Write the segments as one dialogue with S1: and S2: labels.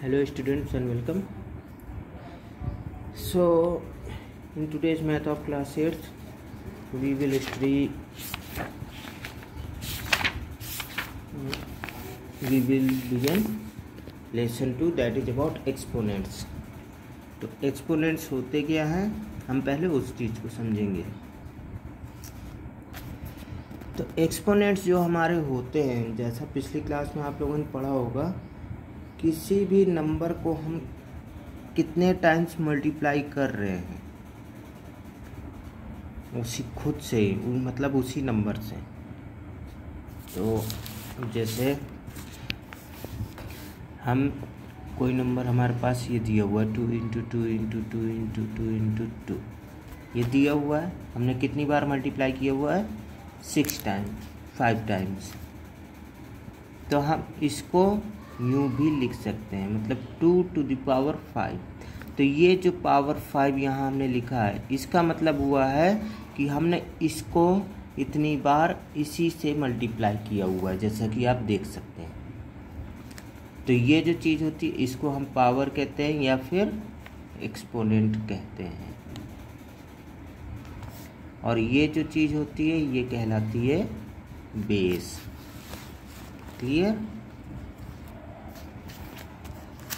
S1: Hello students and welcome. So in today's math of class 8th we will begin lesson 2 that is about exponents. तो exponents होते क्या हैं हम पहले उस चीज़ को समझेंगे। तो एक्सपोनेंट्स जो हमारे होते हैं, जैसा पिछली क्लास में आप लोगों ने पढ़ा होगा, किसी भी नंबर को हम कितने टाइम्स मल्टीप्लाई कर रहे हैं उसी खुद से ही, मतलब उसी नंबर से। तो जैसे हम कोई नंबर हमारे पास ये दिया हुआ है 2 इंटू 2 इंटू 2 इंटू 2 इंटू 2, ये दिया हुआ है, हमने कितनी बार मल्टीप्लाई किया हुआ है 6 टाइम्स 5 टाइम्स। तो हम इसको यूँ भी लिख सकते हैं, मतलब 2 टू द पावर 5। तो ये जो पावर 5 यहाँ हमने लिखा है, इसका मतलब हुआ है कि हमने इसको इतनी बार इसी से मल्टीप्लाई किया हुआ है, जैसा कि आप देख सकते हैं। तो ये जो चीज़ होती है इसको हम पावर कहते हैं या फिर एक्सपोनेंट कहते हैं, और ये जो चीज़ होती है ये कहलाती है बेस। क्लियर?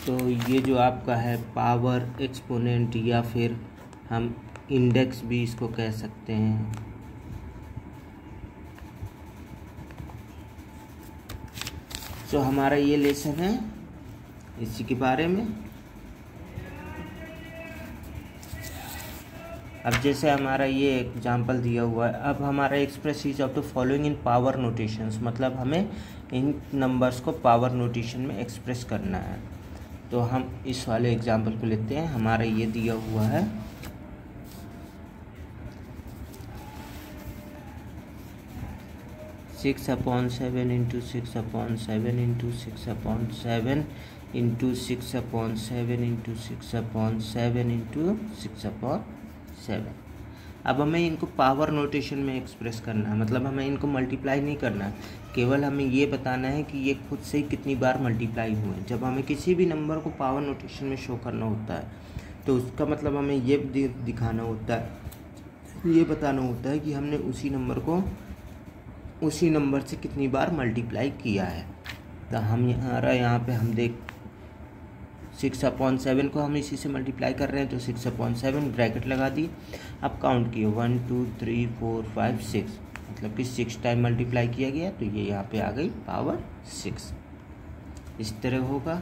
S1: तो ये जो आपका है पावर, एक्सपोनेंट या फिर हम इंडेक्स भी इसको कह सकते हैं। तो हमारा ये लेसन है इसी के बारे में। अब जैसे हमारा ये एग्जांपल दिया हुआ है, अब हमारा express is of the following in power notations, मतलब हमें इन नंबर्स को पावर नोटेशन में एक्सप्रेस करना है। तो हम इस वाले एग्जांपल को लेते हैं। हमारा ये दिया हुआ है 6/7 into 6/7 into 6/7 into 6/7 into 6/7 into 6/7। अब हमें इनको पावर नोटेशन में एक्सप्रेस करना है, मतलब हमें इनको मल्टीप्लाई नहीं करना है, केवल हमें ये बताना है कि ये खुद से ही कितनी बार मल्टीप्लाई हुए। जब हमें किसी भी नंबर को पावर नोटेशन में शो करना होता है तो उसका मतलब हमें ये दिखाना होता है, ये बताना होता है कि हमने उसी नंबर को उसी नंबर से कितनी बार मल्टीप्लाई किया है। तो हम यहाँ पे हम देख 6/7 को हम इसी से मल्टीप्लाई कर रहे हैं, तो 6/7 ब्रैकेट लगा दी। अब काउंट किए 1 2 3 4 5 6, मतलब कि 6 टाइम मल्टीप्लाई किया गया, तो ये यहाँ पे आ गई पावर 6। इस तरह होगा।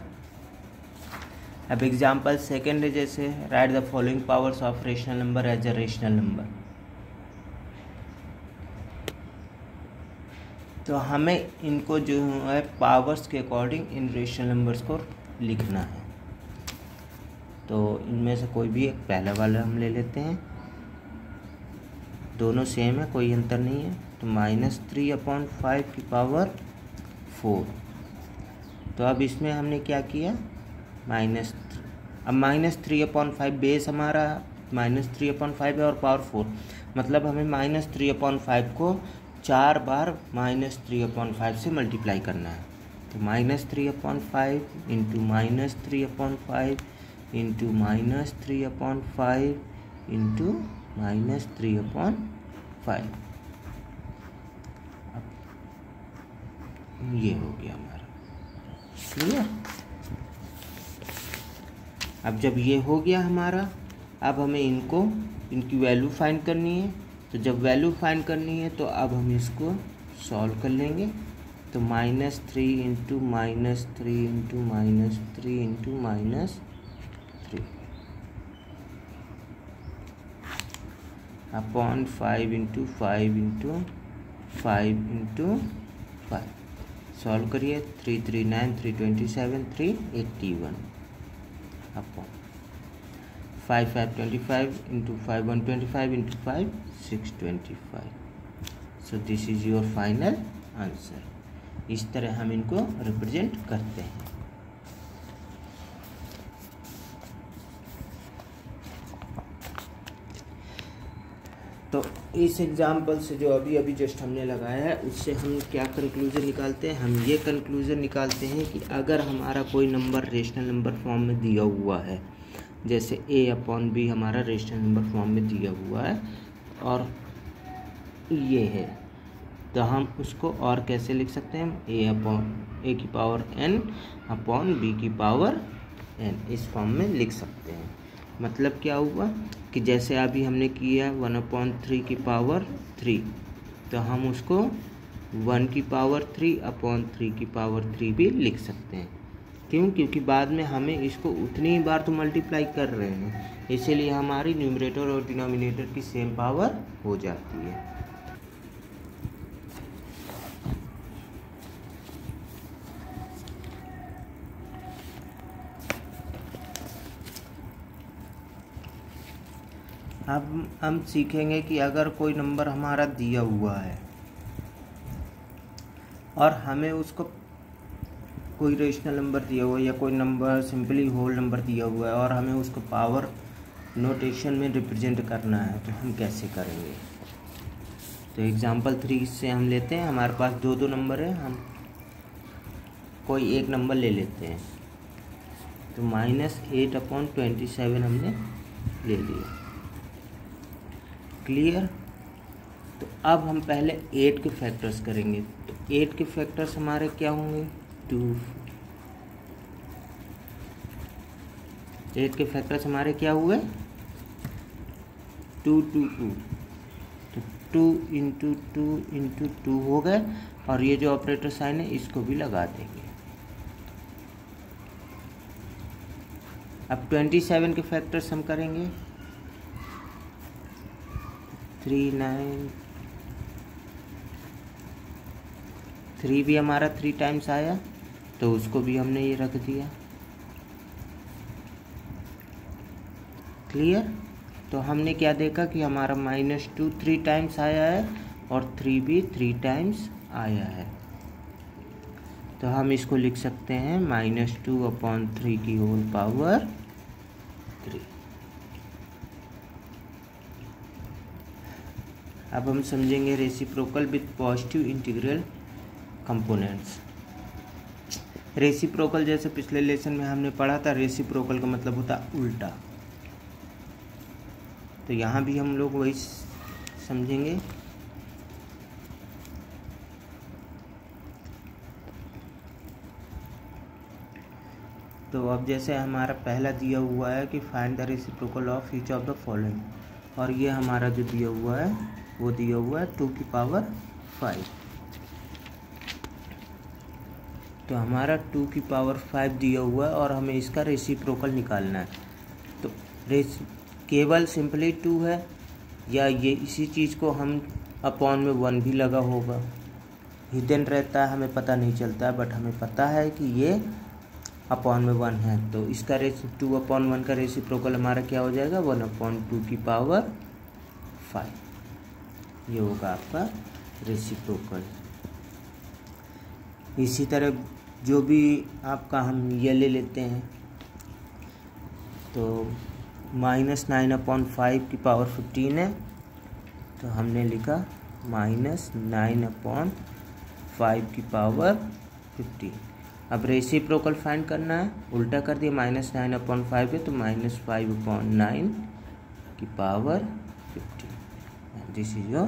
S1: अब एग्जांपल सेकेंड है, जैसे write the following powers of rational number as a rational number. तो हमें इनको जो है पावर्स के अकॉर्डिंग इन रेशनल नंबर्स को लिखना है। तो इनमें से कोई भी एक पहला वाला हम ले लेते हैं, दोनों सेम है, कोई अंतर नहीं है। तो -3/5 की पावर 4। तो अब इसमें हमने क्या किया, अब -3/5 बेस हमारा -3/5 है और पावर 4, मतलब हमें -3/5 को 4 बार -3/5 से मल्टीप्लाई करना है। तो -3/5 इंटू -3/5 इंटू -3/5 इंटू -3/5, ये हो गया हमारा। क्लियर? अब जब ये हो गया हमारा, अब हमें इनकी वैल्यू फाइंड करनी है। तो जब वैल्यू फाइंड करनी है तो अब हम इसको सॉल्व कर लेंगे। तो -3 into -3 into -3 into -3 upon 5 into 5 into 5 into 5। Solve करिए, 3 3 9 327 381 upon 5 5 25 into 5 125 into 5 625। So this is your final answer. इस तरह हम इनको रिप्रेजेंट करते हैं। तो इस एग्जाम्पल से जो अभी अभी जस्ट हमने लगाया है उससे हम क्या कंक्लूजन निकालते हैं? हम ये कंक्लूजन निकालते हैं कि अगर हमारा कोई नंबर रेशनल नंबर फॉर्म में दिया हुआ है, जैसे a/b हमारा रेशनल नंबर फॉर्म में दिया हुआ है और ये है, तो हम उसको और कैसे लिख सकते हैं? a की पावर n अपॉन b की पावर n इस फॉर्म में लिख सकते हैं। मतलब क्या हुआ कि जैसे अभी हमने किया 1/3 की पावर 3, तो हम उसको 1 की पावर 3 अपॉन 3 की पावर 3 भी लिख सकते हैं। क्यों? क्योंकि बाद में हमें इसको उतनी ही बार तो मल्टीप्लाई कर रहे हैं, इसीलिए हमारी न्यूमरेटर और डिनोमिनेटर की सेम पावर हो जाती है। अब हम सीखेंगे कि अगर कोई नंबर हमारा दिया हुआ है और हमें उसको कोई रेशनल नंबर दिया हुआ है या कोई नंबर सिंपली होल नंबर दिया हुआ है और हमें उसको पावर नोटेशन में रिप्रेजेंट करना है, तो हम कैसे करेंगे? तो एग्जांपल 3 से हम लेते हैं। हमारे पास दो नंबर है, हम कोई एक नंबर ले लेते हैं। तो -8/27 हमने ले लिया। क्लियर? तो अब हम पहले 8 के फैक्टर्स करेंगे। तो 8 के फैक्टर्स हमारे क्या होंगे? 2। 8 के फैक्टर्स हमारे क्या हुए? 2 2 2। तो 2 × 2 × 2 हो गए और ये जो ऑपरेटर साइन है इसको भी लगा देंगे। अब 27 के फैक्टर्स हम करेंगे। 3 9 3 भी हमारा 3 टाइम्स आया, तो उसको भी हमने ये रख दिया। क्लियर? तो हमने क्या देखा कि हमारा -2 3 टाइम्स आया है और 3 भी 3 टाइम्स आया है। तो हम इसको लिख सकते हैं -2/3 की होल पावर 3। अब हम समझेंगे reciprocal with positive integral components. Reciprocal जैसे पिछले लेसन में हमने पढ़ा था, रेसिप्रोकल का मतलब होता है उल्टा। तो यहाँ भी हम लोग वही समझेंगे। तो अब जैसे हमारा पहला दिया हुआ है कि find the reciprocal of each of the following, और ये हमारा जो दिया हुआ है वो दिया हुआ है 2 की पावर 5। तो हमारा 2 की पावर 5 दिया हुआ है और हमें इसका रेसिप्रोकल निकालना है। तो केवल सिंपली 2 है या ये इसी चीज़ को हम अपॉन में 1 भी लगा होगा, हिडन रहता है, हमें पता नहीं चलता है, बट हमें पता है कि ये अपॉन में 1 है। तो इसका 2/1 का रेसिप्रोकल हमारा क्या हो जाएगा? 1/2 की पावर 5। ये होगा आपका रेसिप्रोकल। इसी तरह जो भी आपका हम ये ले लेते हैं, तो -9/5 की पावर 15 है, तो हमने लिखा -9/5 की पावर 15। अब रेसिप्रोकल फाइंड करना है, उल्टा कर दिया, -9/5 है तो -5/9 की power 15। This is your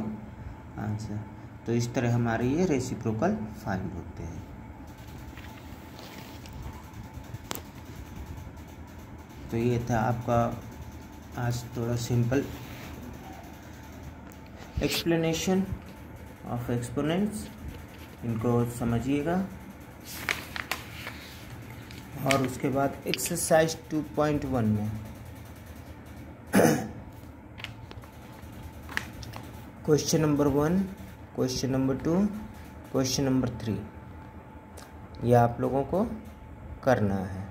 S1: answer. तो इस तरह हमारे ये रेसिप्रोकल फाइंड होते हैं। तो ये था आपका आज थोड़ा सिंपल एक्सप्लेनेशन ऑफ एक्सपोनेंट्स, इनको समझिएगा। और उसके बाद एक्सरसाइज 2.1 में question number 1, question number 2, question number 3, यह आप लोगों को करना है।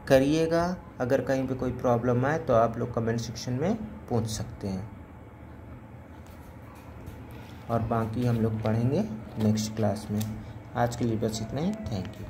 S1: करिएगा। अगर कहीं पे कोई प्रॉब्लम आए तो आप लोग कमेंट सेक्शन में पूछ सकते हैं, और बाकी हम लोग पढ़ेंगे नेक्स्ट क्लास में। आज के लिए बस इतना ही। Thank you.